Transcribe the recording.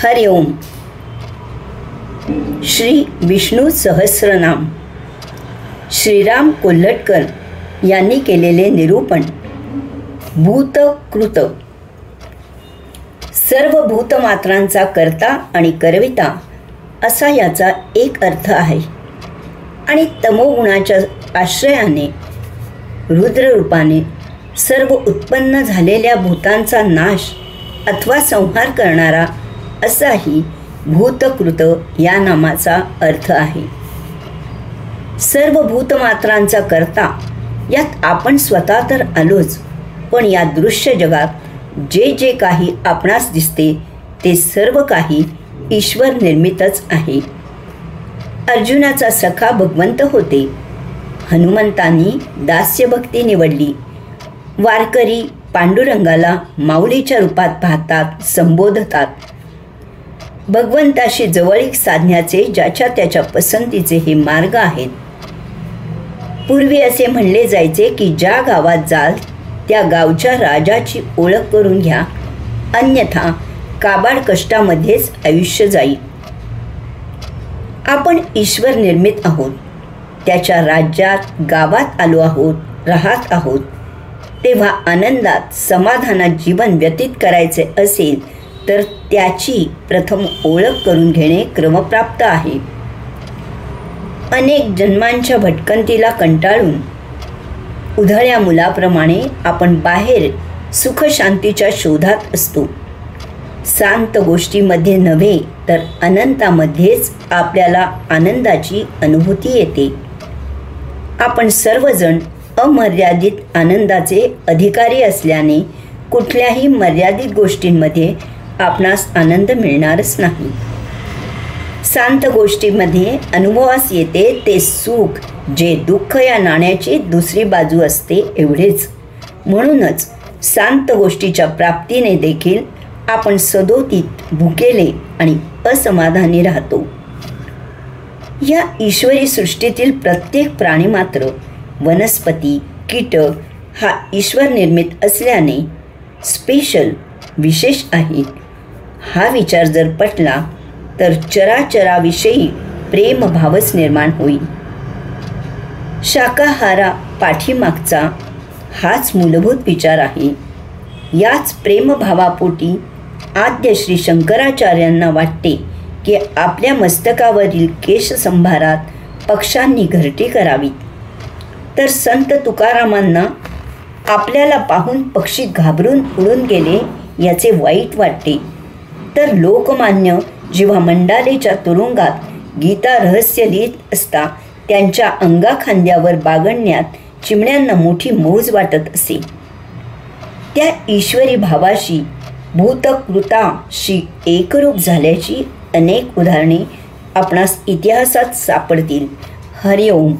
हरि ओम. श्री विष्णू सहस्रनाम. श्रीराम कोल्हटकर यांनी केलेले निरूपण. भूतकृत. सर्व भूतमात्रांचा कर्ता आणि करविता असा याचा एक अर्थ आहे. आणि तमोगुणाच्या आश्रयाने रुद्ररूपाने सर्व उत्पन्न झालेल्या भूतांचा नाश अथवा संहार करणारा असाही भूतकृत या नामाचा अर्थ आहे. सर्व भूतमात्रांचा कर्ता यात आपण स्वतः तर आलोच, पण या दृश्य जगात जे जे काही आपणास दिसते ते सर्व काही ईश्वर निर्मितच आहे. अर्जुनाचा सखा भगवंत होते. हनुमंतांनी दास्यभक्ती निवडली. वारकरी पांडुरंगाला माऊलीच्या रूपात पाहतात, संबोधतात. भगवंताशी जवळीक साधण्याचे ज्याच्या त्याच्या पसंतीचे हे मार्ग आहेत. पूर्वी असे म्हणले जायचे की ज्या गावात जाल त्या गावच्या राजाची ओळख करून घ्या, अन्यथा काबाड कष्टामध्येच आयुष्य जाईल. आपण ईश्वर निर्मित आहोत. त्याच्या राज्यात गावात आलो आहोत, राहत आहोत. तेव्हा आनंदात समाधानात जीवन व्यतीत करायचे असेल तर त्याची प्रथम ओळख करून घेणे क्रमप्राप्त आहे. अनेक जन्मांच्या भटकंतीला कंटाळून उधळ्या मुलाप्रमाणे आपण बाहेर सुखशांतीच्या शोधात असतो. शांत गोष्टीमध्ये नव्हे तर अनंतामध्येच आपल्याला आनंदाची अनुभूती येते. आपण सर्वजण अमर्यादित आनंदाचे अधिकारी असल्याने कुठल्याही मर्यादित गोष्टींमध्ये आपणास आनंद मिळणारच नाही. शांत गोष्टीमध्ये अनुभवास येते ते सुख जे दुःख या नाण्याची दुसरी बाजू असते एवढेच. म्हणूनच शांत गोष्टीच्या प्राप्तीने देखील आपण सदोदित भुकेले आणि असमाधानी राहतो. या ईश्वरी सृष्टीतील प्रत्येक प्राणीमात्र, वनस्पती, कीटक हा ईश्वर निर्मित असल्याने स्पेशल, विशेष आहे. हा विचार जर पटला तर चराचराविषयी प्रेमभावच निर्माण होईल. शाकाहारा पाठीमागचा हाच मूलभूत विचार आहे. याच प्रेमभावापोटी आद्य श्री शंकराचार्यांना वाटते की आपल्या मस्तकावरील केशसंभारात पक्ष्यांनी घरटी करावी. तर संत तुकारामांना आपल्याला पाहून पक्षी घाबरून उडून गेले याचे वाईट वाटते. तर लोकमान्य जेव्हा मंडालेच्या तुरुंगात गीता रहस्य लिहित असता त्यांच्या अंगाखांद्यावर बागडण्यात चिमण्यांना मोठी मौज वाटत असे. त्या ईश्वरी भावाशी, भूतकृताशी एकरूप झाल्याची अनेक उदाहरणे आपणास इतिहासात सापडतील. हरि ओम.